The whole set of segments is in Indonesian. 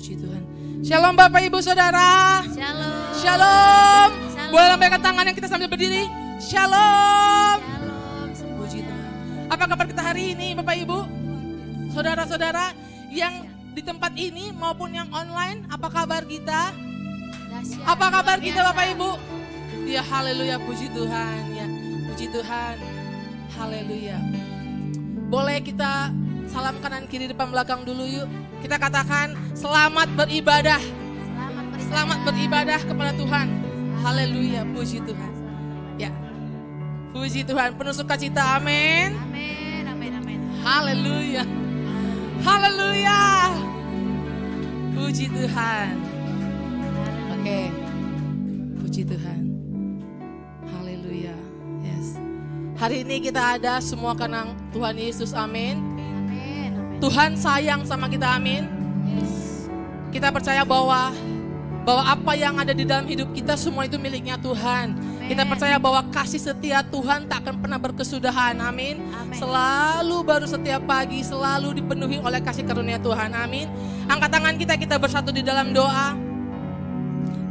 Puji Tuhan. Shalom Bapak Ibu Saudara. Shalom. Shalom. Shalom. Boleh lambaikan tangan yang kita sambil berdiri. Shalom. Shalom. Puji Tuhan. Apa kabar kita hari ini Bapak Ibu? Saudara-saudara yang di tempat ini maupun yang online, apa kabar kita? Dahsyat, Apa kabar luar kita biasa. Bapak Ibu? Ya haleluya, puji Tuhan ya. Puji Tuhan. Haleluya. Boleh kita salam kanan kiri depan belakang dulu yuk. Kita katakan selamat beribadah. Selamat beribadah kepada Tuhan. Haleluya, puji Tuhan. Ya. Puji Tuhan, penuh sukacita. Amin. Amin, amin, amin. Haleluya. Haleluya. Puji Tuhan. Oke. Puji Tuhan. Haleluya. Yes. Hari ini kita ada semua karena Tuhan Yesus. Amin. Amin, amin. Tuhan sayang sama kita. Amin. Yes. Kita percaya bahwa apa yang ada di dalam hidup kita semua itu miliknya Tuhan. Kita percaya bahwa kasih setia Tuhan tak akan pernah berkesudahan. Amin. Amin. Selalu baru setiap pagi, selalu dipenuhi oleh kasih karunia Tuhan. Amin. Angkat tangan kita bersatu di dalam doa.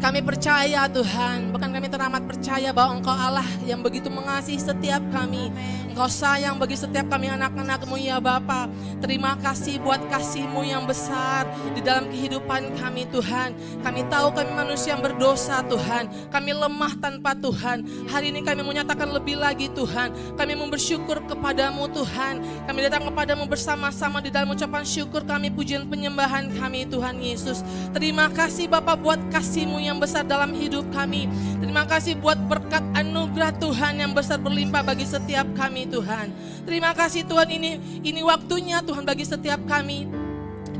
Kami percaya Tuhan, bahkan kami teramat percaya bahwa Engkau Allah yang begitu mengasihi setiap kami. Engkau sayang bagi setiap kami anak-anak-Mu ya Bapa. Terima kasih buat kasih-Mu yang besar di dalam kehidupan kami Tuhan. Kami tahu kami manusia yang berdosa Tuhan. Kami lemah tanpa Tuhan. Hari ini kami menyatakan lebih lagi Tuhan. Kami mau bersyukur kepadamu Tuhan. Kami datang kepadamu bersama-sama di dalam ucapan syukur kami, pujian penyembahan kami Tuhan Yesus. Terima kasih Bapa buat kasih-Mu yang besar dalam hidup kami. Terima kasih buat berkat anugerah Tuhan yang besar berlimpah bagi setiap kami Tuhan. Terima kasih Tuhan, ini waktunya Tuhan bagi setiap kami.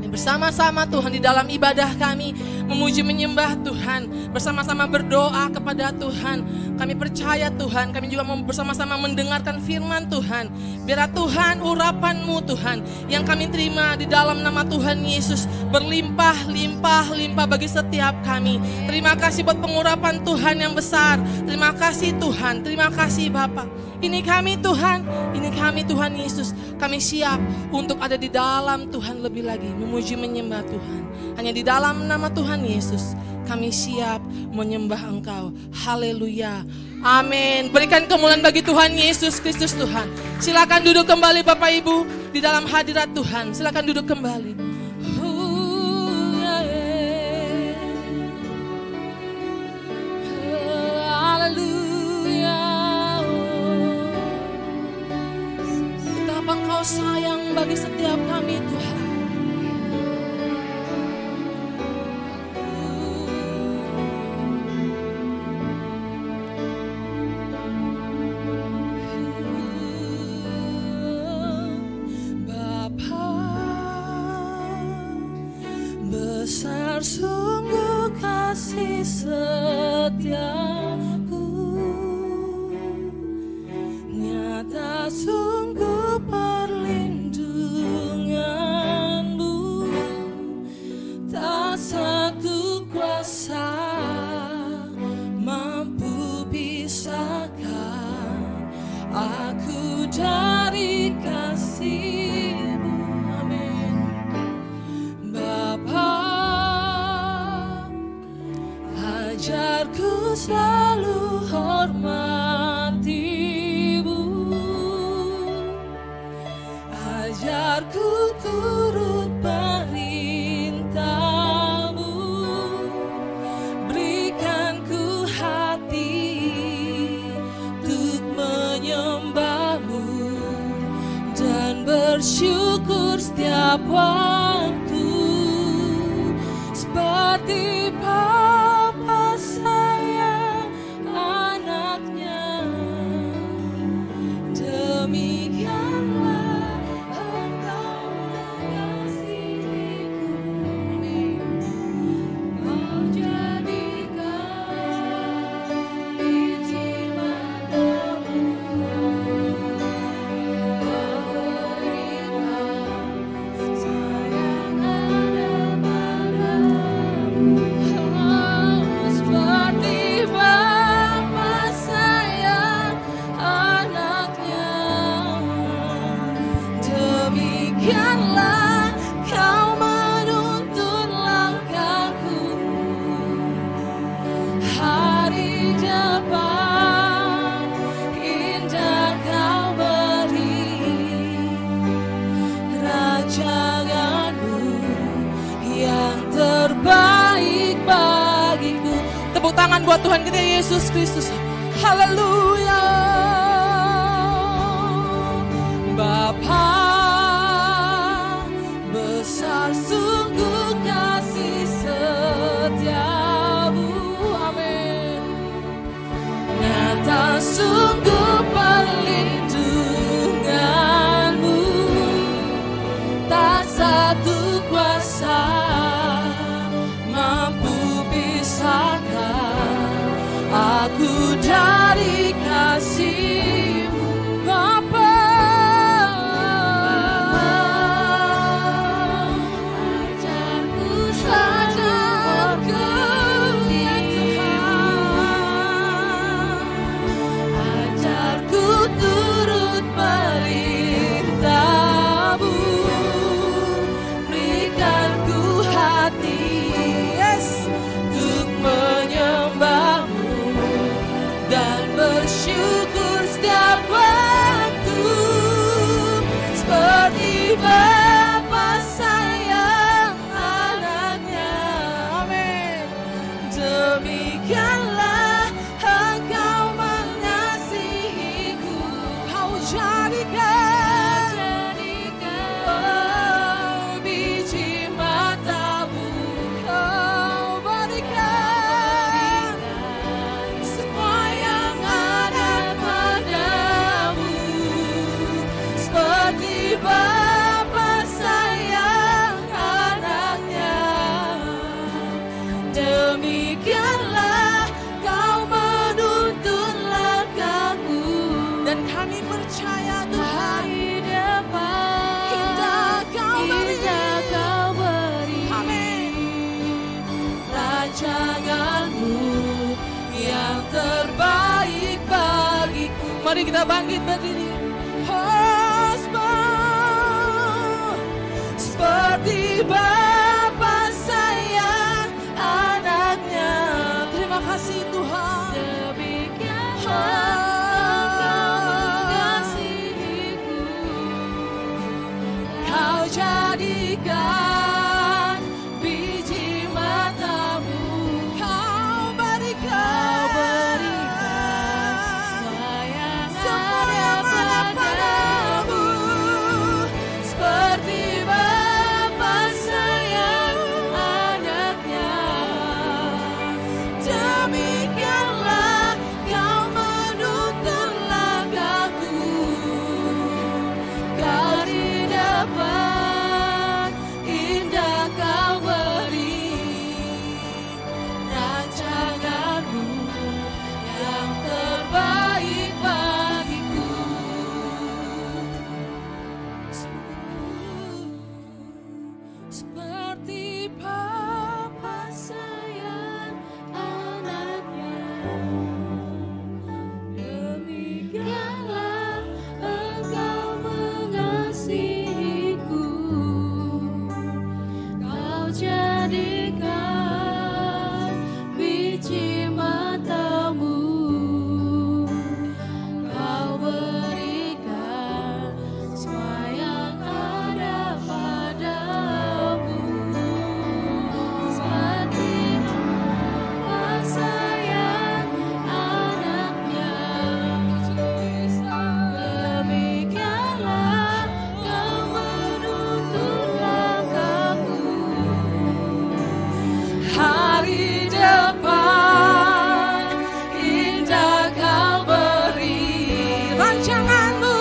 Bersama-sama Tuhan di dalam ibadah kami memuji menyembah Tuhan, bersama-sama berdoa kepada Tuhan. Kami percaya Tuhan, kami juga mau bersama-sama mendengarkan firman Tuhan. Biar Tuhan urapan-Mu Tuhan yang kami terima di dalam nama Tuhan Yesus berlimpah-limpah bagi setiap kami. Terima kasih buat pengurapan Tuhan yang besar. Terima kasih Tuhan, terima kasih Bapa. Ini kami Tuhan, ini kami Tuhan Yesus. Kami siap untuk ada di dalam Tuhan lebih lagi, memuji menyembah Tuhan. Hanya di dalam nama Tuhan Yesus kami siap menyembah Engkau. Haleluya. Amin. Berikan kemuliaan bagi Tuhan Yesus Kristus Tuhan. Silakan duduk kembali Bapak Ibu di dalam hadirat Tuhan. Silakan duduk kembali. Engkau sayang bagi setiap kami Tuhan. Bapa, besar sungguh kasih setiamu, nyata sungguh perlindunganmu, tak satu kuasa mampu pisahkan aku dari kasih-Mu. Amin. Bapa, ajarku selalu hormati-Mu, ajarku turut perintah-Mu, berikan ku hati untuk menyembah-Mu dan bersyukur setiap waktu, seperti Bapa sayang anaknya, demikianlah Engkau mengasihiku. Kau jadikan biji matamu, kau berikan sayang ada padamu. buat Tuhan kita Yesus Kristus. Haleluya. Bapa, besar sungguh kasih setiamu. Amin. Nyata sungguh perlindunganmu, tak satu kuasa mampu pisahkan aku dari kasih-Mu. Bapa, ajarku saja Engkau ya Tuhan, ajarku turut perintah-Mu, berikan ku hati, yes, untuk menyembah-Mu dan bersyukur setiap waktu, seperti Bapa sayang anaknya. Amin. Demikianlah Engkau mengasihiku, Kau jadikan biji mata-Mu, Kau berikan semua yang ada padamu, seperti Bapa sayang anaknya. Demikianlah Kau menuntun langkahku, dan kami percaya Tuhan, indah Kau beri, amin, rancangan-Mu yang terbaik bagiku. Mari kita bangkit berdiri. Hosbah, seperti Bapa sayang anaknya. Terima kasih Tuhan. Demikianlah Engkau mengasihiku, Kau jadikan biji mata-Mu, Kau berikan semua yang ada padamu, seperti Bapa sayang anaknya. Demikianlah Kau menuntun langkahku, Kau di depan, indah Kau beri rancangan-Mu yang terbaik bagiku. Seperti Bapa sayang anaknya, demikianlah Engkau mengasihiku, Kau jadikan biji mata-Mu, Kau berikan semua yang ada padamu, seperti Bapa sayang anaknya. Demikianlah Kau menuntun langkahku, hari depan indah Kau beri rancangan-Mu,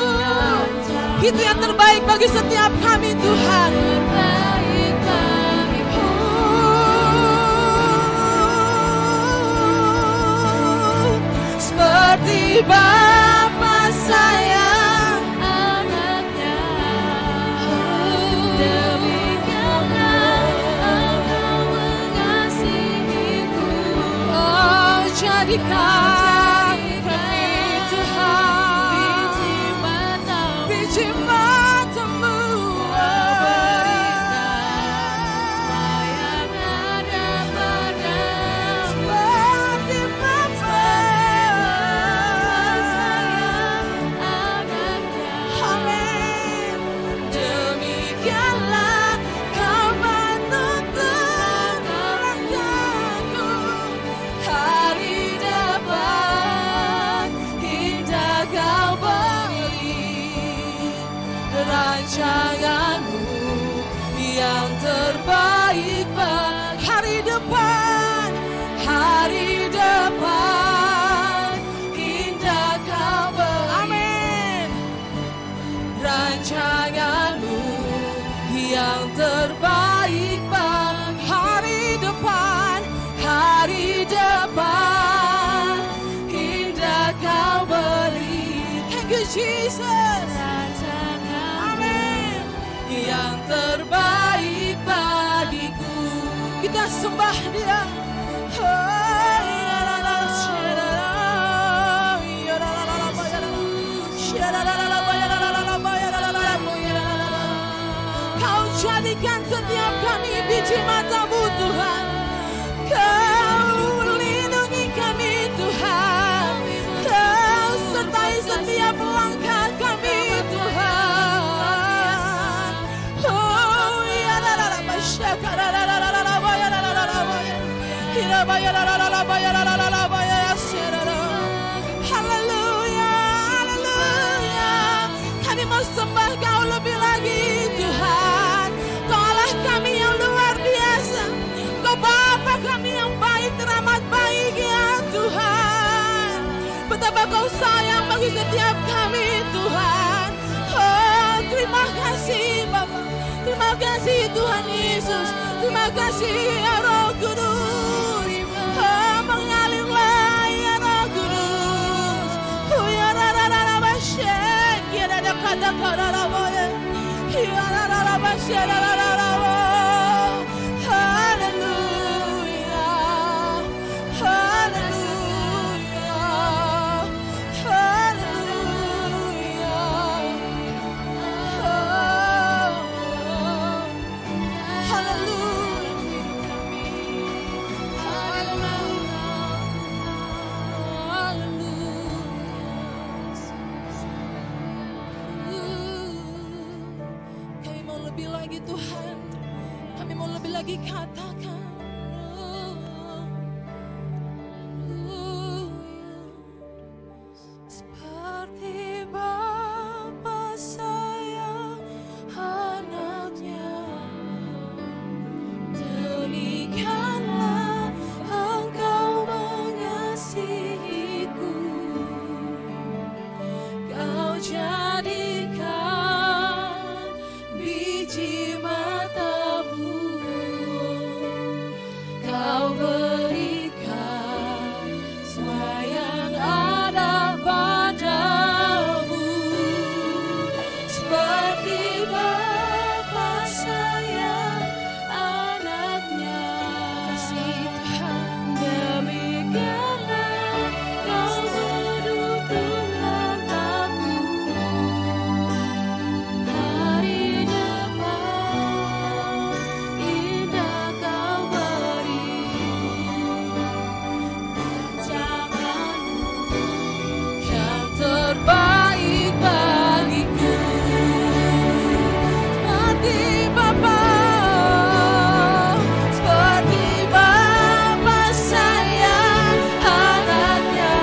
itu yang terbaik bagi setiap kami Tuhan. Seperti Bapa sayang anaknya, demikianlah Engkau mengasihiku, oh jadikan kami Tuhan biji mata-Mu, seperti Bapa rancanganmu yang terbaik bagi hari depan, hari depan indah kau beri. Amin. Rancanganmu yang terbaik bagi hari depan, hari depan indah kau beri. Thank you Jesus. Amin. Yang terbaik bagiku, kita sembah Dia. Kau jadikan setiap kami biji mata-Mu Tuhan. Kau lindungi kami Tuhan. Kau sertai setiap langkah kami Tuhan. Oh ya la la la masyaka la la la la la la la la la la la. Haleluya, haleluya. Kami mau sembah Kau lebih lagi Tuhan. Kau Allah kami yang luar biasa. Kau Bapa kami yang baik, teramat baik ya Tuhan. Betapa Kau sayang bagi setiap kami Tuhan. Oh terima kasih Bapa. Terima kasih Tuhan Yesus. Terima kasih ya Roh Kudus. Mengalirlah ya Roh Kudus. Ya rara basyek. Ya rara kata rara boye. Ya rara basyek rara boye. Haleluya. Haleluya. Haleluya. Kami mau lebih lagi Tuhan. Kami mau lebih lagi katakan. Seperti Bapa sayang anaknya, demikianlah Engkau mengasihiku. Kau jadikan biji mata-Mu, Kau berikan semua yang ada padamu. Seperti Bapa sayang anaknya, kasih Tuhan, demikianlah Kau menuntun langkahku. Hari depan indah Kau beri. Rancanganmu yang terbaik bagiku. Seperti Bapa, seperti Bapa sayang anaknya,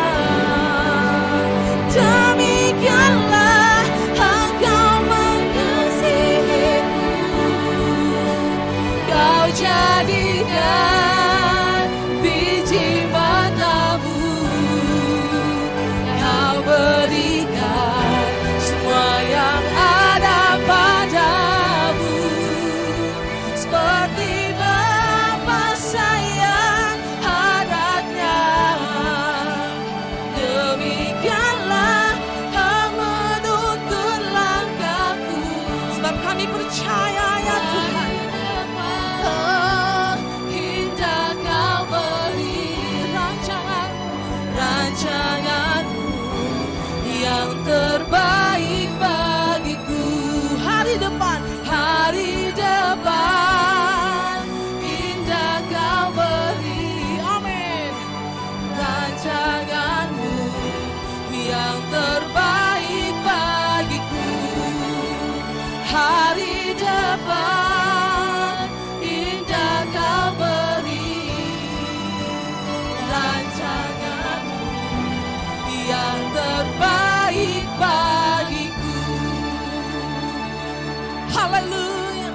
Haleluya.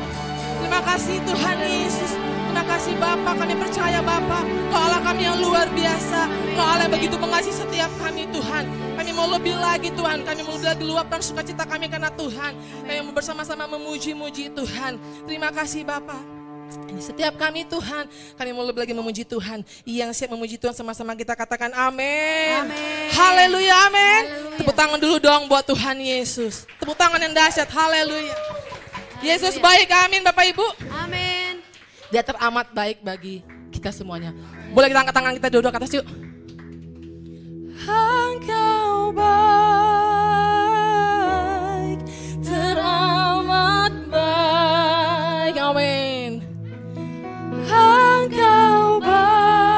Terima kasih Tuhan Yesus. Terima kasih Bapa, kami percaya Bapa, Kau Allah kami yang luar biasa. Kau Allah yang begitu mengasihi setiap kami Tuhan. Kami mau lebih lagi Tuhan, kami mau lebih lagi luapkan sukacita kami karena Tuhan. Kami mau bersama-sama memuji-muji Tuhan. Terima kasih Bapa. Setiap kami Tuhan, kami mau lebih lagi memuji Tuhan. Yang siap memuji Tuhan sama-sama kita katakan amin. Haleluya, amin. Tepuk tangan dulu dong buat Tuhan Yesus. Tepuk tangan yang dahsyat, haleluya. Yesus baik, amin Bapak Ibu. Amin. Dia teramat baik bagi kita semuanya. Boleh kita angkat tangan kita dua-dua ke atas yuk. Engkau baik, teramat baik, amin. Engkau baik,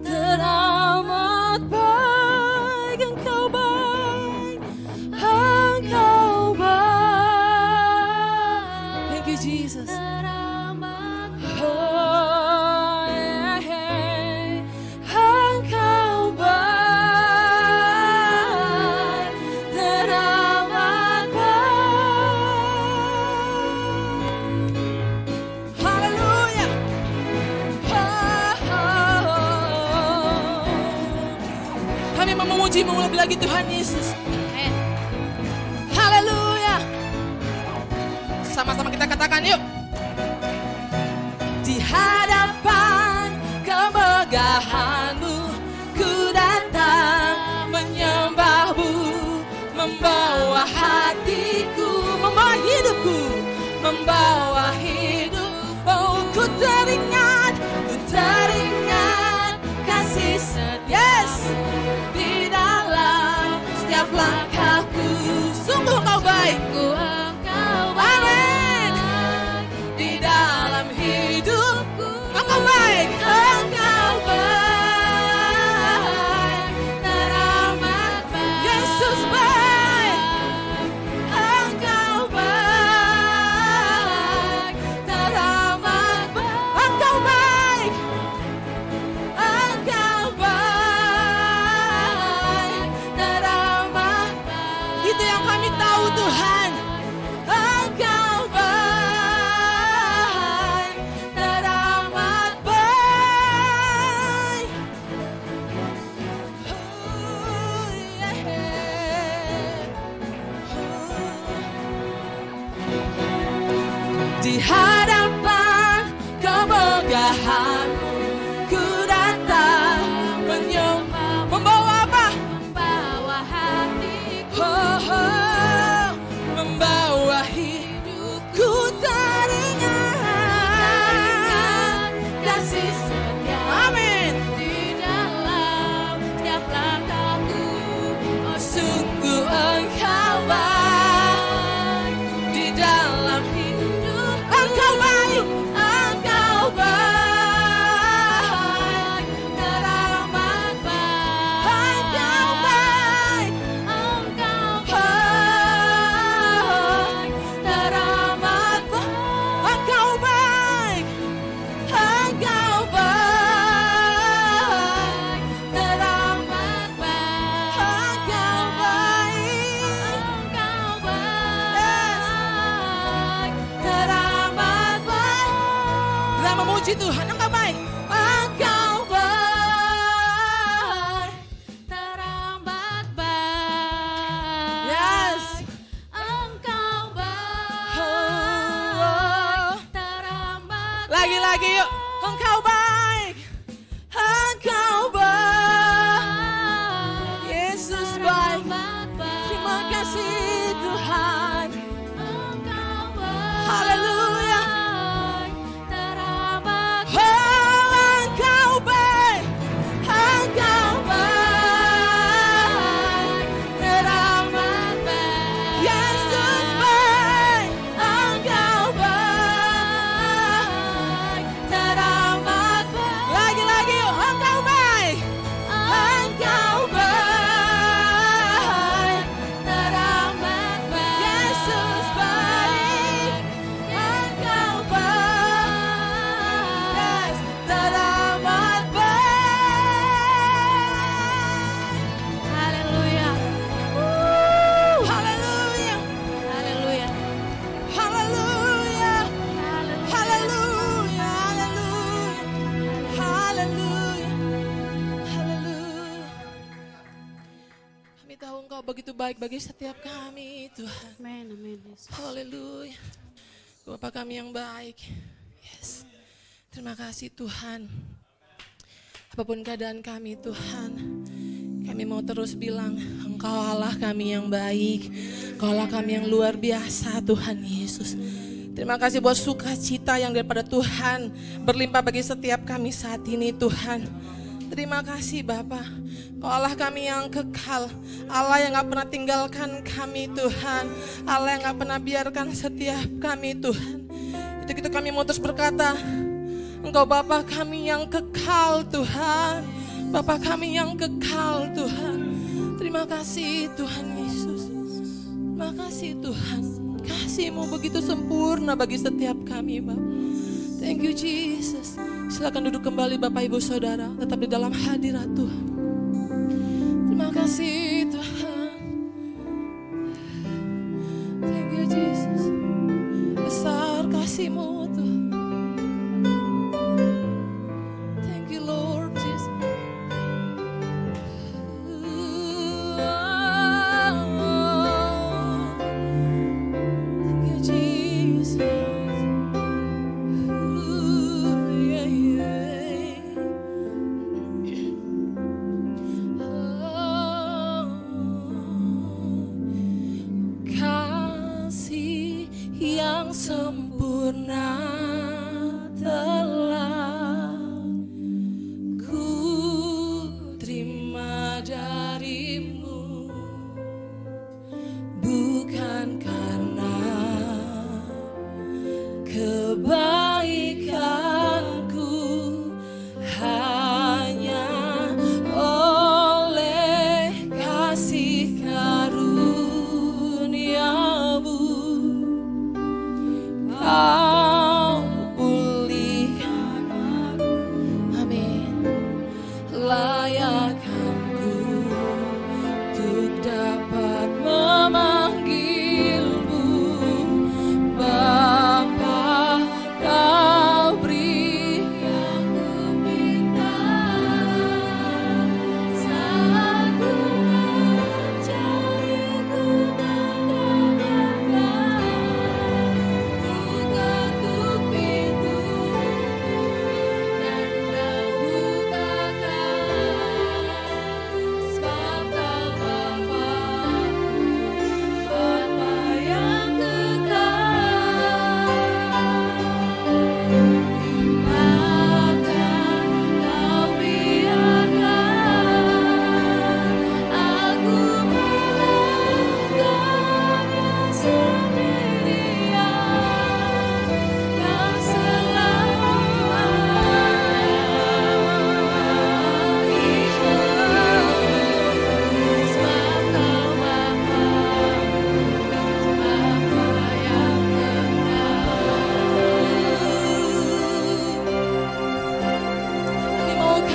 teramat baik, Engkau baik, Engkau baik. Thank you Jesus. Oh, yeah, yeah. Engkau baik, teramat baik. Haleluya. Kami mau memuji-Mu lebih lagi Tuhan Yesus. Amin. Haleluya. Sama-sama kita katakan yuk. Di hadapan kemegahan-Mu ku datang menyembah-Mu, membawa hatiku, membawa hidupku, membawa hidup. Oh ku teringat kasih setia di dalam setiap langkahku. Sungguh Engkau baik, amin. Di dalam hidupku Engkau baik, Engkau baik, teramat baik. Yesus baik, Engkau baik, teramat baik. Engkau baik, Engkau baik, teramat baik. Itu yang kami tahu Tuhan. Engkau baik, teramat baik. Oh, yeah. Di hadapan kemegahan-Mu ku datang menyembah, membawa apa? Membawa hatiku. Oh, membawa hidupku teringat kasih setia. Amin. Di dalam setiap langkahku. Oh, Sungguh Engkau baik di dalam hidup. Engkau baik, Engkau baik, teramat baik. Engkau baik, Engkau baik, teramat baik. Engkau baik, Engkau baik, teramat baik. Engkau baik, Engkau baik, teramat baik. Kita memuji Tuhan, Engkau baik. Engkau baik. teramat baik. Yes. Engkau baik, Oh. teramat Lagi-lagi yuk. Engkau baik. Engkau baik. Yesus baik. Terima kasih Tuhan. Engkau baik, Haleluya. teramat Oh, Engkau baik. Engkau baik. Teramat baik. Yesus baik. Engkau baik. begitu baik bagi setiap kami Tuhan. Amin, amin, Yesus. Haleluya. Bapa kami yang baik. Yes. Terima kasih Tuhan. Apapun keadaan kami Tuhan, kami mau terus bilang Engkau Allah kami yang baik, Engkau Allah kami yang luar biasa Tuhan Yesus. Terima kasih buat sukacita yang daripada Tuhan berlimpah bagi setiap kami saat ini Tuhan. Terima kasih Bapa, Engkau Allah kami yang kekal, Allah yang gak pernah tinggalkan kami Tuhan, Allah yang gak pernah biarkan setiap kami Tuhan. Itu kami mau terus berkata, Engkau Bapa kami yang kekal Tuhan, Bapa kami yang kekal Tuhan. Terima kasih Tuhan Yesus, terima kasih Tuhan. Kasih-Mu begitu sempurna bagi setiap kami Bapa. Thank you Jesus. Silakan duduk kembali Bapak Ibu Saudara, tetap di dalam hadirat Tuhan. Terima kasih Tuhan. Thank you Jesus. Besar kasih-Mu Tuhan. Thank you Lord Jesus. Thank you Jesus. Sempurna telah ku terima darimu, bukan karena kebaikanku, hanya oleh kasih karunia-Mu. Kau pulihkan aku, amin. Layakkanku untuk dapat memanggil-Mu Bapa. Kau beri yang ku minta saat ku mencari-Ku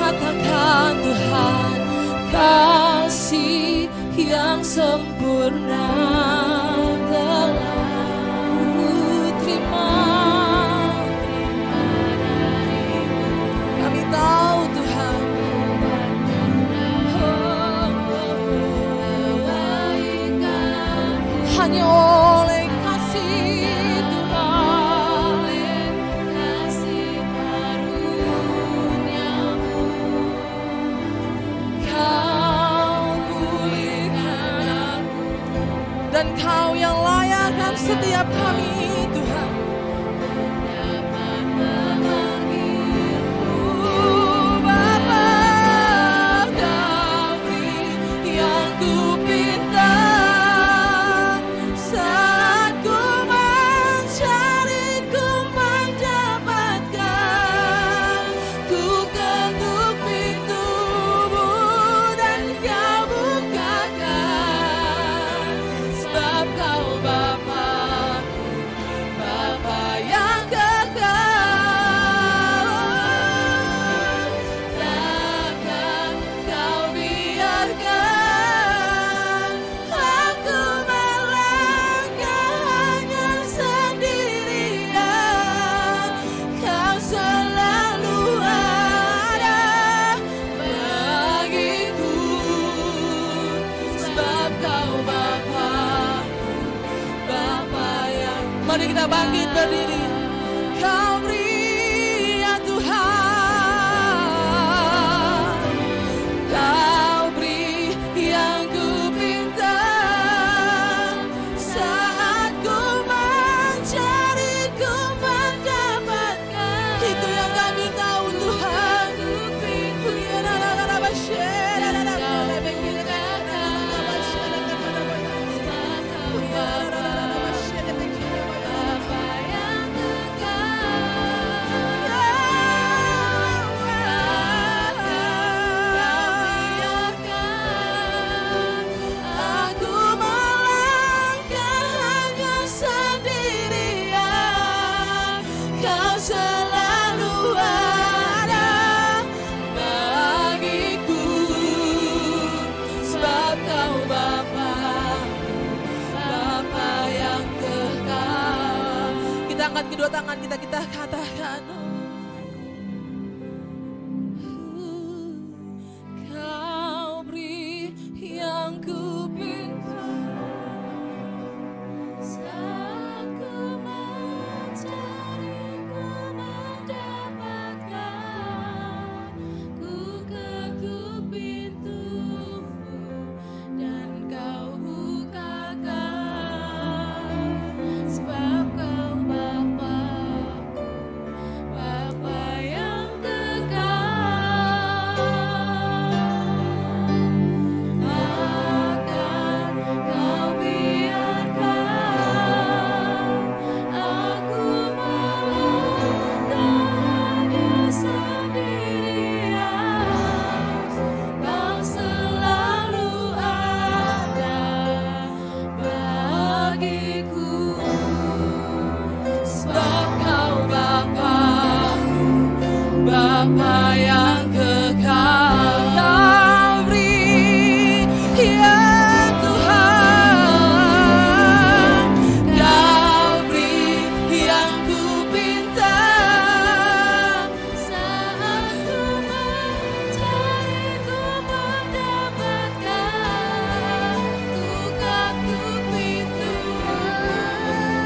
katakan Tuhan, kasih yang sempurna telah ku terima. Kami tahu Tuhan, hanya oleh kasih Tuhan, kasih karunia-Mu, Kau pulihkan aku, dan Kau yang layakkan setiap kami Tuhan. Kau Bapa Mari kita bangkit berdiri. Kau beri ya Tuhan, Kau beri yang ku pinta. Saat ku mencari, ku mendapatkan. Itu yang kami tahu Tuhan. Aku melangkah hanya sendirian, Kau selalu ada bagiku. Sebab Kau Bapa, Bapa yang kekal. Kita angkat kedua tangan kita katakan, Kau beri yang ku pinta. Saat ku mencari, ku mendapatkan. Ku ketuk pintumu dan Kau bukakan. Sebab Kau Bapa-Ku, Bapa yang kekal. Akan Kau biarkan aku melangkah hanya sendirian. Kau selalu ada bagiku. Sebab Kau Bapa-Ku, Bapa yang kekal. Kau beri ya Tuhan, Kau beri yang ku pinta. Saat ku mencari, ku mendapatkan. Ku ketuk pintu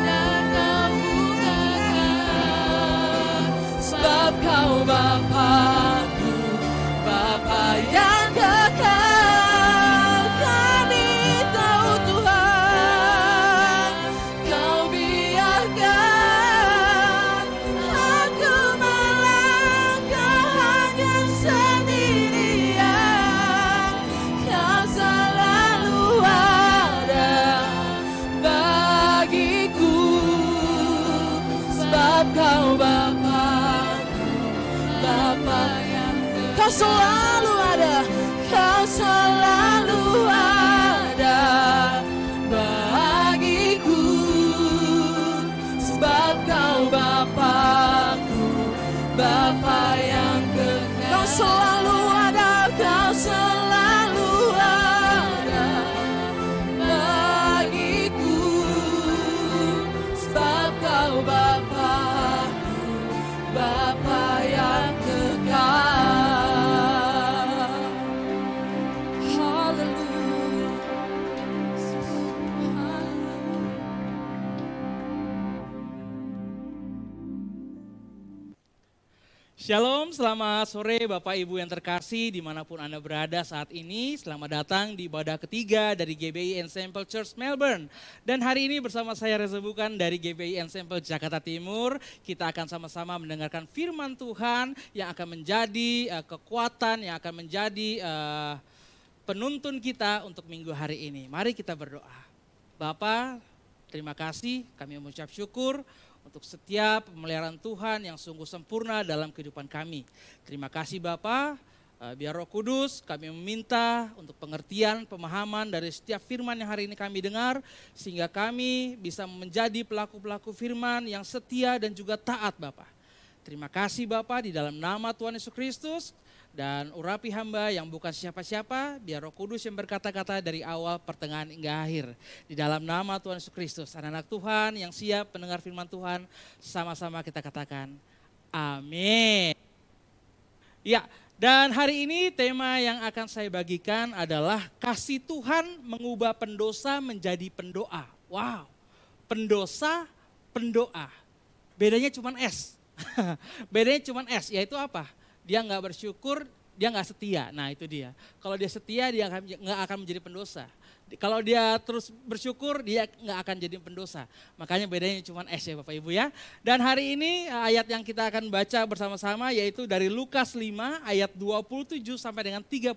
dan Kau bukakan. Sebab Kau Bapa-Ku, Bapa yang kekal. Kami tahu Tuhan, Kau biarkan aku melangkah hanya sendirian. Kau selalu ada bagiku. Sebab Kau Bapa-Ku, Bapa yang Kau selalu ada, Kau selalu ada bagiku. Sebab Kau Bapa-Ku, Bapa yang kekal. Kau selalu ada, Kau selalu ada bagiku. Sebab Kau Bapa-Ku, Bapa yang kekal. Haleluya. Shalom, selamat sore Bapak Ibu yang terkasih dimanapun Anda berada saat ini. Selamat datang di ibadah ketiga dari GBI Ensemble Church Melbourne. Dan hari ini bersama saya Reza Bukan dari GBI Ensemble Jakarta Timur. Kita akan sama-sama mendengarkan firman Tuhan yang akan menjadi kekuatan, yang akan menjadi penuntun kita untuk minggu hari ini. Mari kita berdoa. Bapa, terima kasih, kami mengucap syukur untuk setiap pemeliharaan Tuhan yang sungguh sempurna dalam kehidupan kami. Terima kasih Bapa, biar Roh Kudus kami meminta untuk pengertian, pemahaman dari setiap firman yang hari ini kami dengar, sehingga kami bisa menjadi pelaku-pelaku firman yang setia dan juga taat Bapa. Terima kasih Bapa, di dalam nama Tuhan Yesus Kristus, dan urapi hamba yang bukan siapa-siapa, biar Roh Kudus yang berkata-kata dari awal, pertengahan hingga akhir. Di dalam nama Tuhan Yesus Kristus, anak-anak Tuhan yang siap mendengar firman Tuhan, sama-sama kita katakan amin. Ya, dan hari ini tema yang akan saya bagikan adalah kasih Tuhan mengubah pendosa menjadi pendoa. Wow, pendosa pendoa. Bedanya cuma S. Bedanya cuma S, yaitu apa? Dia nggak bersyukur, dia nggak setia. Nah itu dia. Kalau dia setia, dia nggak akan menjadi pendosa. Kalau dia terus bersyukur, dia nggak akan jadi pendosa. Makanya bedanya cuma S ya Bapak Ibu ya. Dan hari ini ayat yang kita akan baca bersama-sama yaitu dari Lukas 5 ayat 27 sampai dengan 32.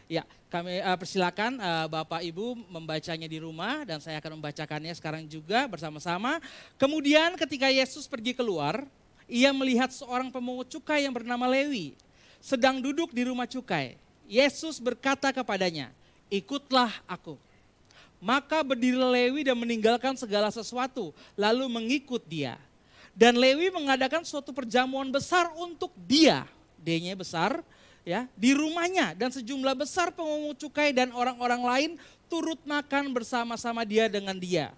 Ya, kami persilakan Bapak Ibu membacanya di rumah dan saya akan membacakannya sekarang juga bersama-sama. Kemudian ketika Yesus pergi keluar, ia melihat seorang pemungut cukai yang bernama Lewi sedang duduk di rumah cukai. Yesus berkata kepadanya, "Ikutlah aku." Maka berdiri Lewi dan meninggalkan segala sesuatu, lalu mengikut dia. Dan Lewi mengadakan suatu perjamuan besar untuk dia, D-nya besar, ya, di rumahnya, dan sejumlah besar pemungut cukai dan orang-orang lain turut makan bersama-sama dia dengan dia.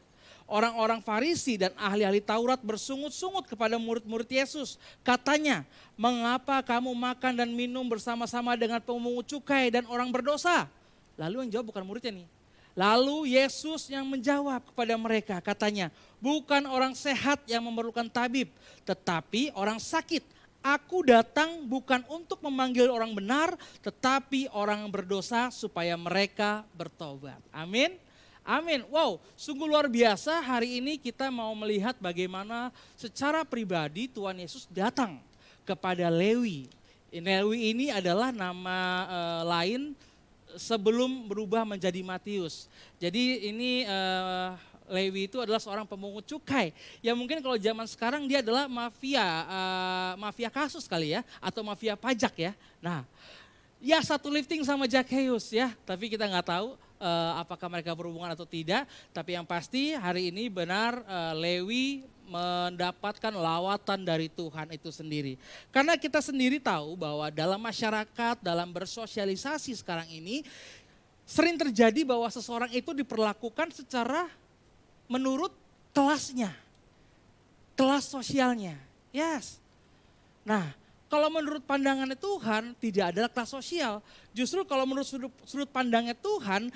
Orang-orang Farisi dan ahli-ahli Taurat bersungut-sungut kepada murid-murid Yesus. Katanya, "Mengapa kamu makan dan minum bersama-sama dengan pemungut cukai dan orang berdosa?" Lalu yang jawab bukan muridnya nih. Lalu Yesus yang menjawab kepada mereka, katanya, "Bukan orang sehat yang memerlukan tabib, tetapi orang sakit. Aku datang bukan untuk memanggil orang benar, tetapi orang berdosa supaya mereka bertobat." Amin. Amin. Wow, sungguh luar biasa hari ini kita mau melihat bagaimana secara pribadi Tuhan Yesus datang kepada Lewi. Lewi ini adalah nama lain sebelum berubah menjadi Matius. Jadi ini Lewi itu adalah seorang pemungut cukai. Ya mungkin kalau zaman sekarang dia adalah mafia kasus kali ya, atau mafia pajak ya. Nah, ya satu lifting sama Zakheus ya, tapi kita nggak tahu apakah mereka berhubungan atau tidak. Tapi yang pasti hari ini benar Lewi mendapatkan lawatan dari Tuhan itu sendiri. Karena kita sendiri tahu bahwa dalam masyarakat, dalam bersosialisasi sekarang ini, sering terjadi bahwa seseorang itu diperlakukan secara menurut kelasnya, kelas sosialnya. Yes. Nah, kalau menurut pandangannya Tuhan tidak ada kelas sosial. Justru kalau menurut sudut pandangnya Tuhan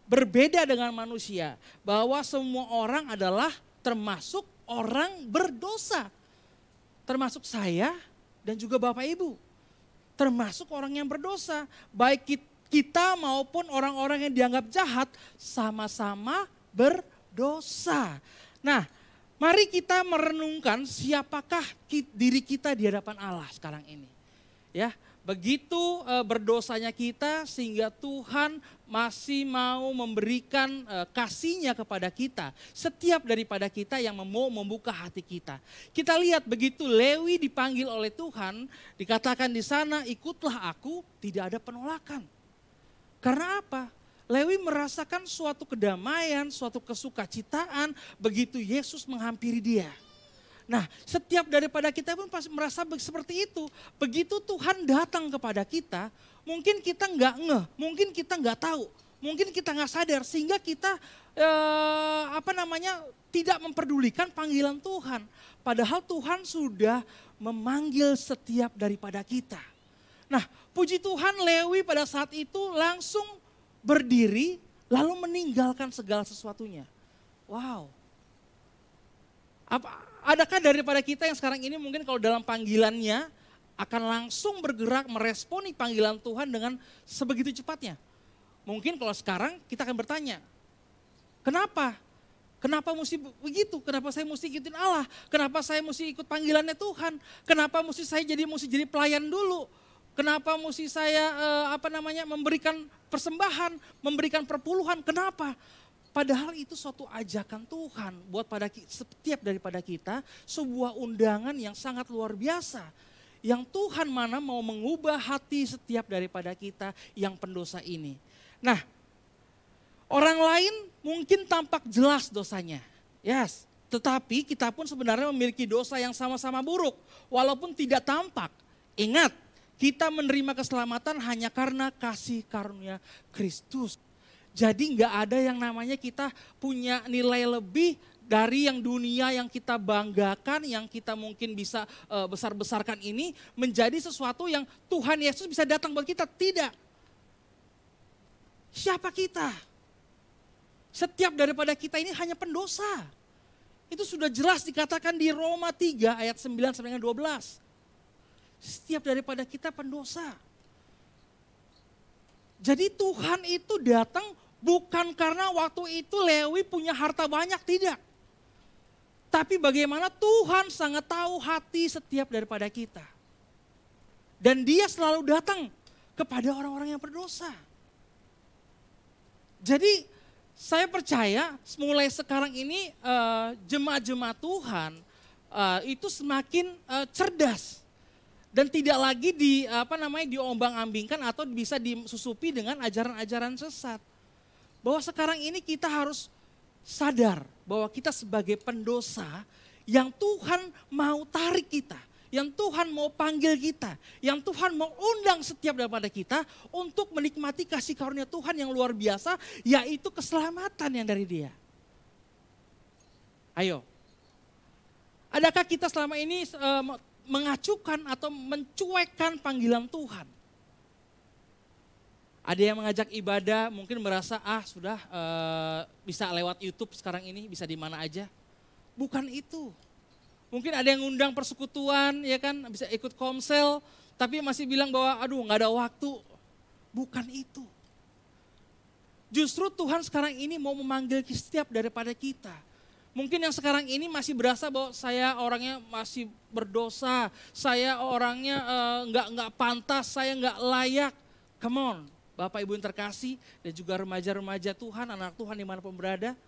berbeda dengan manusia. Bahwa semua orang adalah termasuk orang berdosa. Termasuk saya dan juga Bapak Ibu. Termasuk orang yang berdosa. Baik kita maupun orang-orang yang dianggap jahat sama-sama berdosa. Nah, mari kita merenungkan siapakah diri kita di hadapan Allah sekarang ini. Ya, begitu berdosanya kita sehingga Tuhan masih mau memberikan kasih-Nya kepada kita. Setiap daripada kita yang mau membuka hati kita. Kita lihat begitu Lewi dipanggil oleh Tuhan, dikatakan di sana, "Ikutlah aku," tidak ada penolakan. Karena apa? Lewi merasakan suatu kedamaian, suatu kesukacitaan begitu Yesus menghampiri dia. Nah, setiap daripada kita pun pasti merasa seperti itu. Begitu Tuhan datang kepada kita, mungkin kita nggak ngeh, mungkin kita nggak tahu, mungkin kita nggak sadar sehingga kita tidak memperdulikan panggilan Tuhan. Padahal Tuhan sudah memanggil setiap daripada kita. Nah, puji Tuhan Lewi pada saat itu langsung berdiri lalu meninggalkan segala sesuatunya. Wow. Adakah daripada kita yang sekarang ini mungkin kalau dalam panggilannya akan langsung bergerak meresponi panggilan Tuhan dengan sebegitu cepatnya? Mungkin kalau sekarang kita akan bertanya, kenapa? Kenapa mesti begitu? Kenapa saya mesti ikutin Allah? Kenapa saya mesti ikut panggilannya Tuhan? Kenapa mesti saya mesti jadi pelayan dulu? Kenapa mesti saya memberikan persembahan, memberikan perpuluhan? Kenapa? Padahal itu suatu ajakan Tuhan buat setiap daripada kita, sebuah undangan yang sangat luar biasa. Yang Tuhan mana mau mengubah hati setiap daripada kita yang pendosa ini. Nah, orang lain mungkin tampak jelas dosanya. Yes, tetapi kita pun sebenarnya memiliki dosa yang sama-sama buruk. Walaupun tidak tampak. Ingat, kita menerima keselamatan hanya karena kasih karunia Kristus. Jadi nggak ada yang namanya kita punya nilai lebih dari yang dunia yang kita banggakan, yang kita mungkin bisa besar-besarkan ini menjadi sesuatu yang Tuhan Yesus bisa datang buat kita. Tidak. Siapa kita? Setiap daripada kita ini hanya pendosa. Itu sudah jelas dikatakan di Roma 3 ayat 9 sampai dengan 12. Setiap daripada kita pendosa. Jadi Tuhan itu datang bukan karena waktu itu Lewi punya harta banyak, tidak. Tapi bagaimana Tuhan sangat tahu hati setiap daripada kita. Dan dia selalu datang kepada orang-orang yang berdosa. Jadi saya percaya mulai sekarang ini jemaat-jemaat Tuhan itu semakin cerdas. Dan tidak lagi diombang-ambingkan atau bisa disusupi dengan ajaran-ajaran sesat. Bahwa sekarang ini kita harus sadar bahwa kita sebagai pendosa yang Tuhan mau tarik kita, yang Tuhan mau panggil kita, yang Tuhan mau undang setiap daripada kita untuk menikmati kasih karunia Tuhan yang luar biasa, yaitu keselamatan yang dari Dia. Ayo, adakah kita selama ini mengacukan atau mencuekkan panggilan Tuhan? Ada yang mengajak ibadah, mungkin merasa sudah bisa lewat YouTube sekarang ini, bisa di mana aja. Bukan itu. Mungkin ada yang ngundang persekutuan, ya kan, bisa ikut komsel, tapi masih bilang bahwa nggak ada waktu. Bukan itu. Justru Tuhan sekarang ini mau memanggil setiap daripada kita. Mungkin yang sekarang ini masih berasa bahwa saya orangnya masih berdosa, saya orangnya nggak pantas, saya nggak layak. Come on. Bapak Ibu yang terkasih dan juga remaja-remaja Tuhan, anak Tuhan dimanapun berada,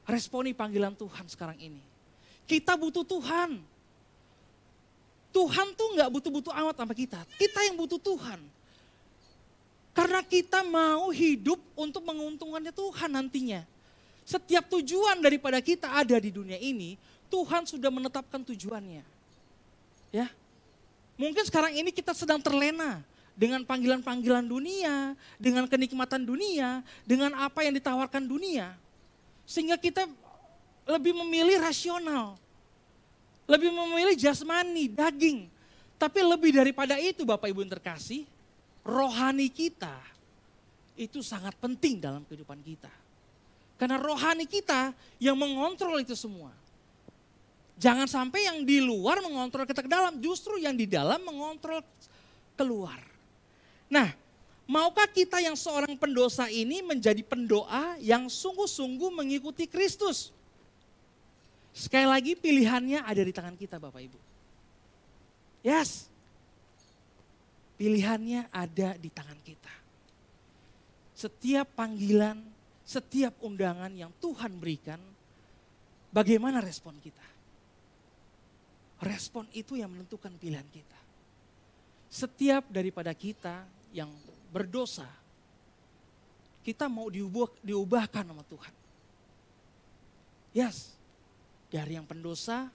responi panggilan Tuhan sekarang ini. Kita butuh Tuhan. Tuhan tuh gak butuh-butuh amat sama kita yang butuh Tuhan. Karena kita mau hidup untuk menguntungkannya Tuhan nantinya. Setiap tujuan daripada kita ada di dunia ini, Tuhan sudah menetapkan tujuannya. Ya, mungkin sekarang ini kita sedang terlena dengan panggilan-panggilan dunia, dengan kenikmatan dunia, dengan apa yang ditawarkan dunia. Sehingga kita lebih memilih rasional, lebih memilih jasmani, daging. Tapi lebih daripada itu Bapak Ibu yang terkasih, rohani kita itu sangat penting dalam kehidupan kita. Karena rohani kita yang mengontrol itu semua. Jangan sampai yang di luar mengontrol kita ke dalam, justru yang di dalam mengontrol keluar. Nah, maukah kita yang seorang pendosa ini menjadi pendoa yang sungguh-sungguh mengikuti Kristus? Sekali lagi pilihannya ada di tangan kita Bapak Ibu. Yes, pilihannya ada di tangan kita. Setiap panggilan, setiap undangan yang Tuhan berikan, bagaimana respon kita? Respon itu yang menentukan pilihan kita. Setiap daripada kita yang berdosa, kita mau diubahkan sama Tuhan. Yes, dari yang pendosa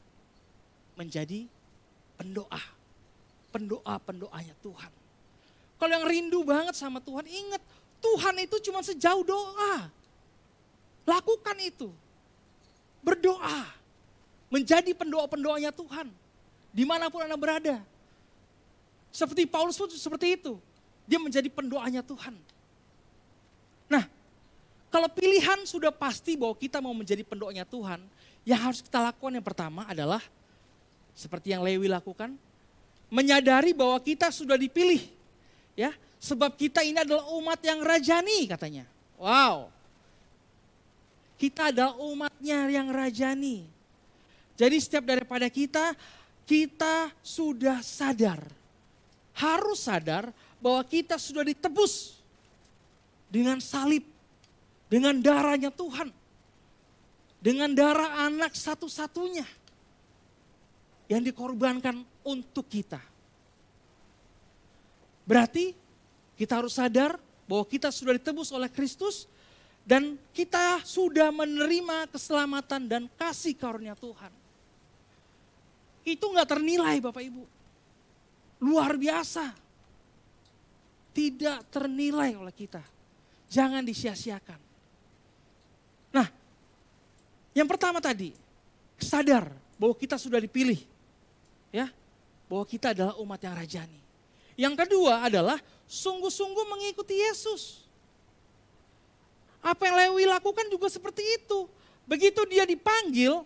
menjadi pendoa. Pendoa-pendoanya Tuhan. Kalau yang rindu banget sama Tuhan, ingat Tuhan itu cuma sejauh doa. Lakukan itu. Berdoa. Menjadi pendoa-pendoanya Tuhan. Dimanapun Anda berada. Seperti Paulus pun seperti itu. Dia menjadi pendoanya Tuhan. Nah, kalau pilihan sudah pasti bahwa kita mau menjadi pendoanya Tuhan, yang harus kita lakukan yang pertama adalah seperti yang Lewi lakukan, menyadari bahwa kita sudah dipilih. Ya, sebab kita ini adalah umat yang rajani katanya. Wow. Kita adalah umatnya yang rajani. Jadi setiap daripada kita sudah sadar. Harus sadar bahwa kita sudah ditebus dengan salib, dengan darahnya Tuhan, dengan darah anak satu-satunya yang dikorbankan untuk kita. Berarti kita harus sadar bahwa kita sudah ditebus oleh Kristus dan kita sudah menerima keselamatan dan kasih karunia Tuhan. Itu gak ternilai Bapak Ibu. Luar biasa. Tidak ternilai oleh kita. Jangan disia-siakan. Nah, yang pertama tadi, sadar bahwa kita sudah dipilih. Ya, bahwa kita adalah umat yang rajani. Yang kedua adalah sungguh-sungguh mengikuti Yesus. Apa yang Lewi lakukan juga seperti itu. Begitu dia dipanggil,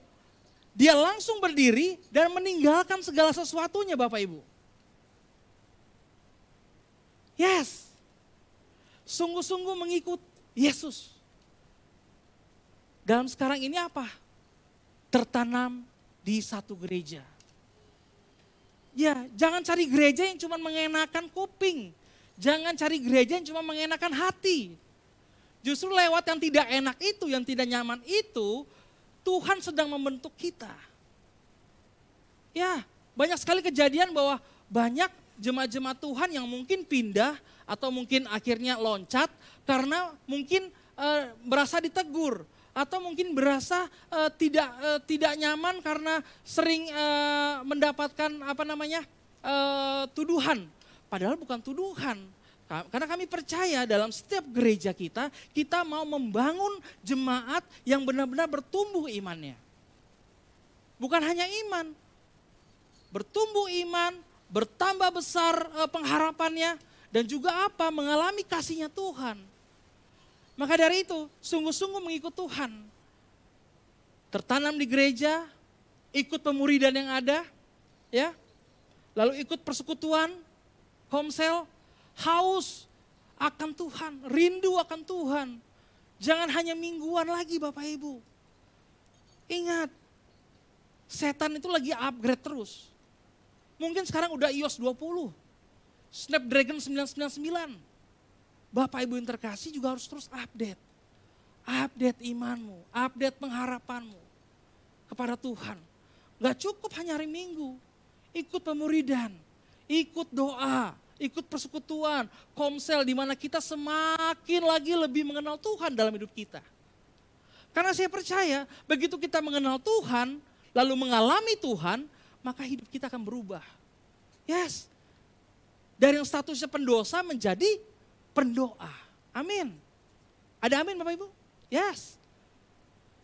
Dia langsung berdiri dan meninggalkan segala sesuatunya Bapak Ibu. Yes. Sungguh-sungguh mengikut Yesus. Dalam sekarang ini apa? Tertanam di satu gereja. Ya, jangan cari gereja yang cuma mengenakan kuping. Jangan cari gereja yang cuma mengenakan hati. Justru lewat yang tidak enak itu, yang tidak nyaman itu, Tuhan sedang membentuk kita. Ya, banyak sekali kejadian bahwa banyak jemaat-jemaat Tuhan yang mungkin pindah atau mungkin akhirnya loncat karena mungkin berasa ditegur. Atau mungkin berasa tidak nyaman karena sering mendapatkan tuduhan. Padahal bukan tuduhan. Karena kami percaya dalam setiap gereja kita mau membangun jemaat yang benar-benar bertumbuh imannya. Bukan hanya iman, bertumbuh iman, bertambah besar pengharapannya, dan juga apa? Mengalami kasihnya Tuhan. Maka dari itu, sungguh-sungguh mengikut Tuhan. Tertanam di gereja, ikut pemuridan yang ada, ya. Lalu ikut persekutuan, home cell, haus akan Tuhan, rindu akan Tuhan. Jangan hanya mingguan lagi Bapak Ibu. Ingat, setan itu lagi upgrade terus. Mungkin sekarang udah iOS 20, Snapdragon 999. Bapak Ibu yang terkasih juga harus terus update. Update imanmu, update pengharapanmu kepada Tuhan. Gak cukup hanya hari Minggu. Ikut pemuridan, ikut doa, ikut persekutuan, komsel di mana kita semakin lagi lebih mengenal Tuhan dalam hidup kita. Karena saya percaya begitu kita mengenal Tuhan, lalu mengalami Tuhan, maka hidup kita akan berubah. Yes. Dari yang statusnya pendosa menjadi pendoa. Amin. Ada amin Bapak Ibu? Yes.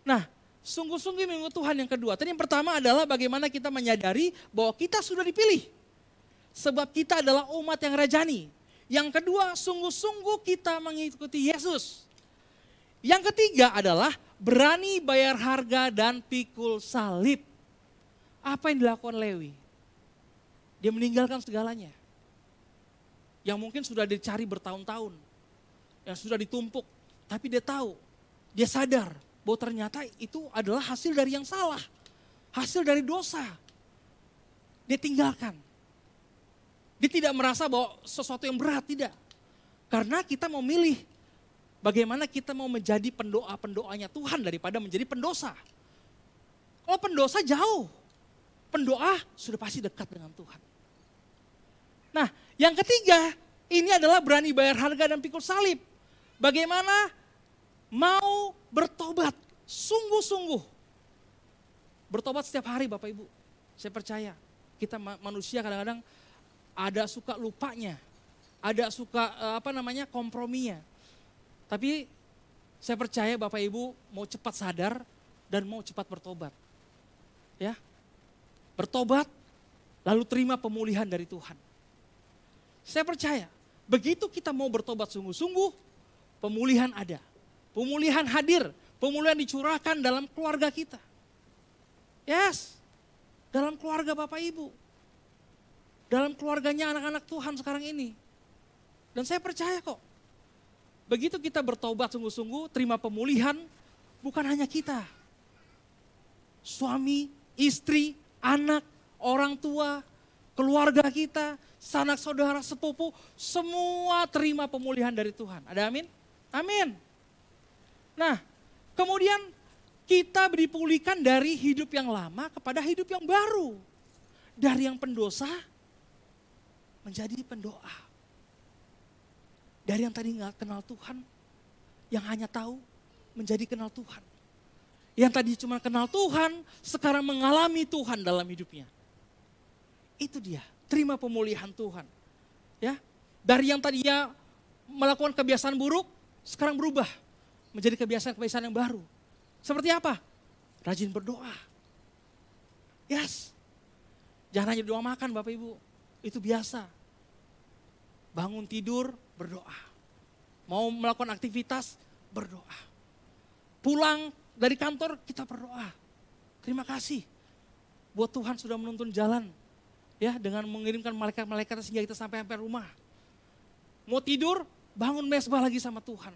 Nah, sungguh-sungguh mengikut Tuhan yang kedua. Tadi yang pertama adalah bagaimana kita menyadari bahwa kita sudah dipilih. Sebab kita adalah umat yang rajani. Yang kedua, sungguh-sungguh kita mengikuti Yesus. Yang ketiga adalah berani bayar harga dan pikul salib. Apa yang dilakukan Lewi? Dia meninggalkan segalanya. Yang mungkin sudah dicari bertahun-tahun, yang sudah ditumpuk, tapi dia tahu, dia sadar bahwa ternyata itu adalah hasil dari yang salah, hasil dari dosa. Dia tinggalkan. Dia tidak merasa bahwa sesuatu yang berat, tidak. Karena kita mau milih bagaimana kita mau menjadi pendoa-pendoanya Tuhan daripada menjadi pendosa. Kalau pendosa jauh, pendoa sudah pasti dekat dengan Tuhan. Nah, yang ketiga, ini adalah berani bayar harga dan pikul salib. Bagaimana mau bertobat, sungguh-sungguh. Bertobat setiap hari Bapak Ibu. Saya percaya, kita manusia kadang-kadang ada suka lupanya, ada suka komprominya. Tapi saya percaya Bapak Ibu mau cepat sadar dan mau cepat bertobat. Ya. Bertobat, lalu terima pemulihan dari Tuhan. Saya percaya, begitu kita mau bertobat sungguh-sungguh, pemulihan ada. Pemulihan hadir, pemulihan dicurahkan dalam keluarga kita. Yes, dalam keluarga Bapak Ibu. Dalam keluarganya anak-anak Tuhan sekarang ini. Dan saya percaya kok, begitu kita bertobat sungguh-sungguh, terima pemulihan, bukan hanya kita. Suami, istri, anak, orang tua, keluarga kita, sanak saudara, sepupu, semua terima pemulihan dari Tuhan. Ada amin? Amin. Nah, kemudian kita dipulihkan dari hidup yang lama kepada hidup yang baru. Dari yang pendosa menjadi pendoa. Dari yang tadi nggak kenal Tuhan, yang hanya tahu menjadi kenal Tuhan. Yang tadi cuma kenal Tuhan, sekarang mengalami Tuhan dalam hidupnya. Itu dia. Terima pemulihan Tuhan. Ya, dari yang tadinya melakukan kebiasaan buruk, sekarang berubah menjadi kebiasaan-kebiasaan yang baru. Seperti apa? Rajin berdoa. Yes. Jangan hanya doa makan Bapak Ibu, itu biasa. Bangun tidur, berdoa. Mau melakukan aktivitas, berdoa. Pulang dari kantor, kita berdoa. Terima kasih buat Tuhan sudah menuntun jalan. Ya, dengan mengirimkan malaikat-malaikat sehingga kita sampai rumah. Mau tidur, bangun mesbah lagi sama Tuhan.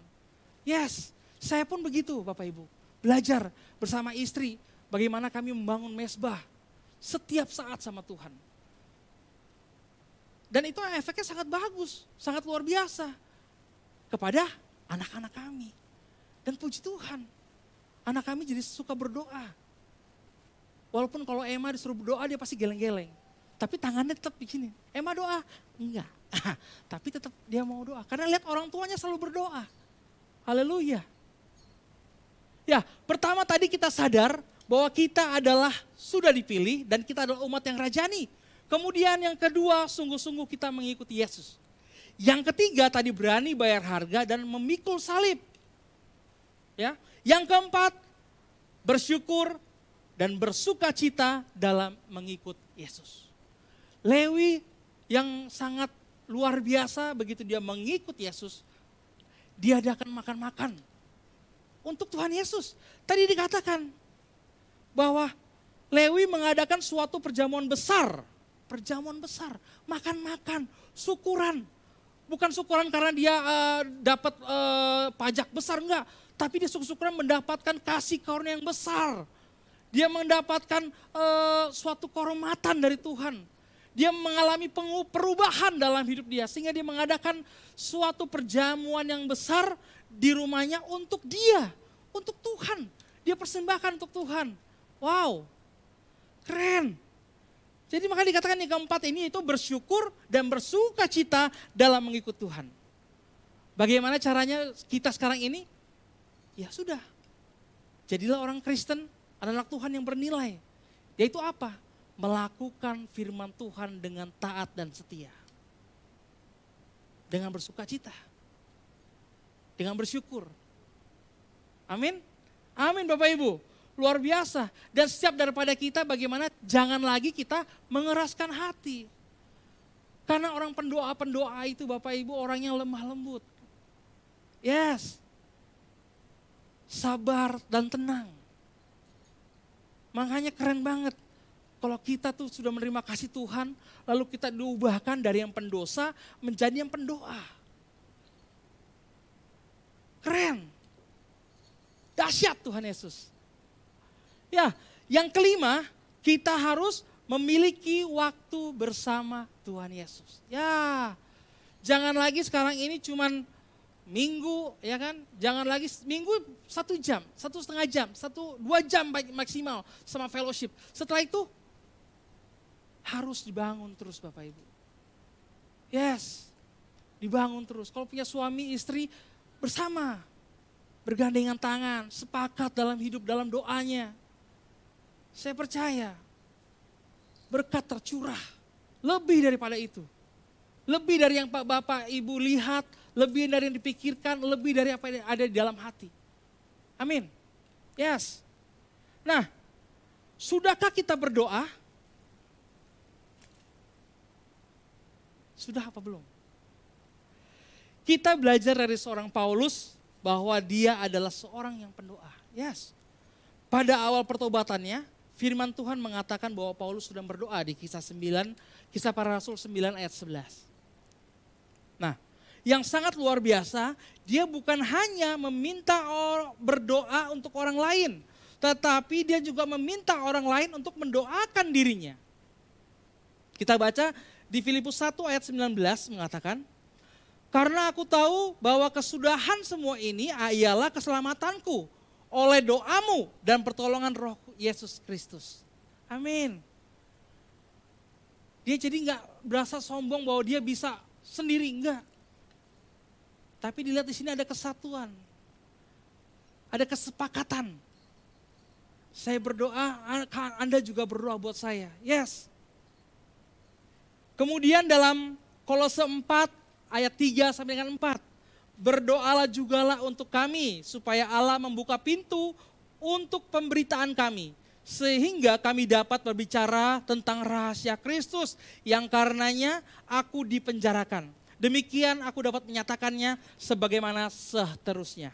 Yes, saya pun begitu Bapak Ibu. Belajar bersama istri bagaimana kami membangun mesbah setiap saat sama Tuhan. Dan itu efeknya sangat bagus, sangat luar biasa kepada anak-anak kami. Dan puji Tuhan, anak kami jadi suka berdoa. Walaupun kalau Emma disuruh berdoa dia pasti geleng-geleng. Tapi tangannya tetap begini, Emma doa? Enggak. Tapi tetap dia mau doa. Karena lihat orang tuanya selalu berdoa. Haleluya. Ya, pertama tadi kita sadar bahwa kita adalah sudah dipilih dan kita adalah umat yang rajani. Kemudian yang kedua, sungguh-sungguh kita mengikuti Yesus. Yang ketiga tadi berani bayar harga dan memikul salib. Ya. Yang keempat, bersyukur dan bersuka cita dalam mengikut Yesus. Lewi yang sangat luar biasa begitu dia mengikut Yesus, diadakan makan-makan untuk Tuhan Yesus. Tadi dikatakan bahwa Lewi mengadakan suatu perjamuan besar, makan-makan, syukuran. Bukan syukuran karena dia dapat pajak besar, enggak. Tapi dia syukuran mendapatkan kasih karunia yang besar. Dia mendapatkan suatu kehormatan dari Tuhan. Dia mengalami perubahan dalam hidup dia. Sehingga dia mengadakan suatu perjamuan yang besar di rumahnya untuk dia. Untuk Tuhan. Dia persembahkan untuk Tuhan. Wow, keren. Jadi maka dikatakan yang keempat ini itu bersyukur dan bersuka cita dalam mengikut Tuhan. Bagaimana caranya kita sekarang ini? Ya sudah. Jadilah orang Kristen, anak Tuhan yang bernilai. Yaitu apa? Melakukan firman Tuhan dengan taat dan setia. Dengan bersuka cita. Dengan bersyukur. Amin. Amin Bapak Ibu. Luar biasa. Dan setiap daripada kita bagaimana jangan lagi kita mengeraskan hati. Karena orang pendoa-pendoa itu Bapak Ibu orang yang lemah lembut. Yes. Sabar dan tenang. Makanya keren banget. Kalau kita tuh sudah menerima kasih Tuhan, lalu kita diubahkan dari yang pendosa menjadi yang pendoa. Keren. Dahsyat Tuhan Yesus. Ya, yang kelima, kita harus memiliki waktu bersama Tuhan Yesus. Ya, jangan lagi sekarang ini cuman minggu, ya kan? Jangan lagi minggu 1 jam, 1,5 jam, 2 jam maksimal sama fellowship. Setelah itu harus dibangun terus Bapak Ibu. Yes, dibangun terus. Kalau punya suami, istri bersama, bergandengan tangan, sepakat dalam hidup, dalam doanya. Saya percaya berkat tercurah, lebih daripada itu. Lebih dari yang Bapak Ibu lihat, lebih dari yang dipikirkan, lebih dari apa yang ada di dalam hati. Amin. Yes. Nah, sudahkah kita berdoa? Sudah apa belum? Kita belajar dari seorang Paulus bahwa dia adalah seorang yang pendoa. Yes. Pada awal pertobatannya, firman Tuhan mengatakan bahwa Paulus sudah berdoa di Kisah Para Rasul 9 ayat 11. Nah, yang sangat luar biasa, dia bukan hanya meminta berdoa untuk orang lain, tetapi dia juga meminta orang lain untuk mendoakan dirinya. Kita baca di Filipus 1 ayat 19 mengatakan, karena aku tahu bahwa kesudahan semua ini ialah keselamatanku oleh doamu dan pertolongan Roh Yesus Kristus. Amin. Dia jadi enggak berasa sombong bahwa dia bisa sendiri, enggak. Tapi dilihat di sini ada kesatuan. Ada kesepakatan. Saya berdoa, Anda juga berdoa buat saya. Yes. Kemudian dalam Kolose 4 ayat 3 sampai dengan 4. Berdoalah jugalah untuk kami supaya Allah membuka pintu untuk pemberitaan kami. Sehingga kami dapat berbicara tentang rahasia Kristus yang karenanya aku dipenjarakan. Demikian aku dapat menyatakannya sebagaimana seharusnya.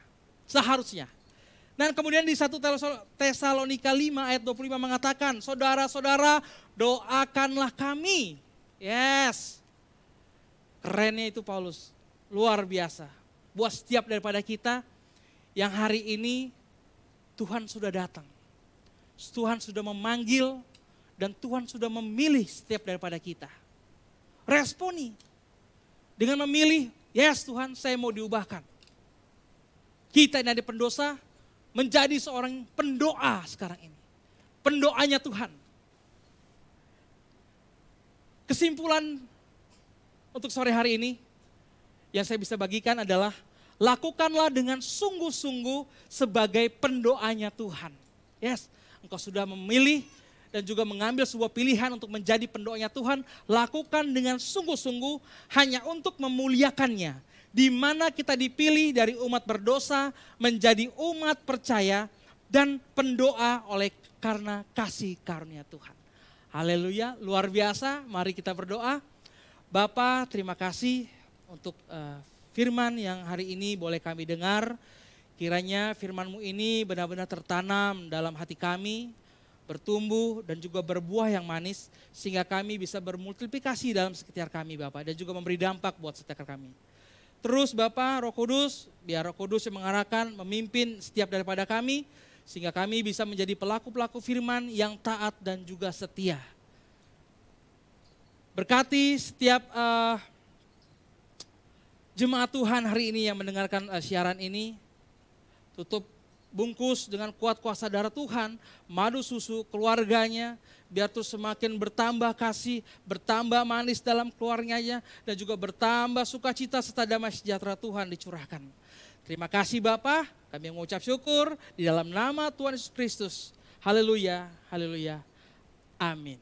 Dan kemudian di 1 Tesalonika 5 ayat 25 mengatakan, saudara-saudara doakanlah kami. Yes. Kerennya itu Paulus, luar biasa. Buat setiap daripada kita yang hari ini Tuhan sudah datang. Tuhan sudah memanggil dan Tuhan sudah memilih setiap daripada kita. Responi dengan memilih, yes Tuhan saya mau diubahkan. Kita ini ada pendosa, menjadi seorang pendoa sekarang ini. Pendoanya Tuhan. Kesimpulan untuk sore hari ini yang saya bisa bagikan adalah lakukanlah dengan sungguh-sungguh sebagai pendoanya Tuhan. Yes, engkau sudah memilih dan juga mengambil sebuah pilihan untuk menjadi pendoanya Tuhan. Lakukan dengan sungguh-sungguh hanya untuk memuliakannya. Di mana kita dipilih dari umat berdosa menjadi umat percaya dan pendoa oleh karena kasih karunia Tuhan. Haleluya, luar biasa. Mari kita berdoa. Bapa, terima kasih untuk firman yang hari ini boleh kami dengar. Kiranya firman-Mu ini benar-benar tertanam dalam hati kami, bertumbuh dan juga berbuah yang manis sehingga kami bisa bermultiplikasi dalam sekitar kami Bapak dan juga memberi dampak buat sekitar kami. Terus Bapak, Roh Kudus, biar Roh Kudus yang mengarahkan, memimpin setiap daripada kami, sehingga kami bisa menjadi pelaku-pelaku firman yang taat dan juga setia. Berkati setiap jemaat Tuhan hari ini yang mendengarkan siaran ini, tutup bungkus dengan kuat kuasa darah Tuhan, madu susu keluarganya, biar terus semakin bertambah kasih, bertambah manis dalam keluarganya, dan juga bertambah sukacita serta damai sejahtera Tuhan dicurahkan. Terima kasih Bapa, kami mengucap syukur di dalam nama Tuhan Yesus Kristus. Haleluya, haleluya, amin.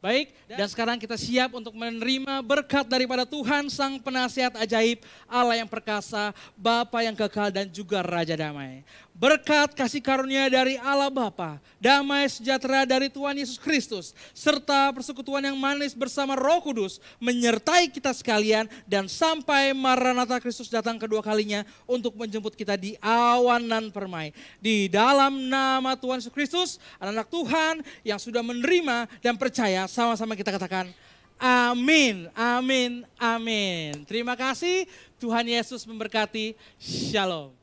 Baik, dan sekarang kita siap untuk menerima berkat daripada Tuhan Sang Penasihat Ajaib, Allah yang perkasa, Bapa yang kekal dan juga Raja Damai. Berkat kasih karunia dari Allah Bapa, damai sejahtera dari Tuhan Yesus Kristus, serta persekutuan yang manis bersama Roh Kudus menyertai kita sekalian dan sampai Maranatha Kristus datang kedua kalinya untuk menjemput kita di awan nan permai. Di dalam nama Tuhan Yesus Kristus, anak-anak Tuhan yang sudah menerima dan percaya, sama-sama kita katakan amin, amin, amin. Terima kasih, Tuhan Yesus memberkati. Shalom.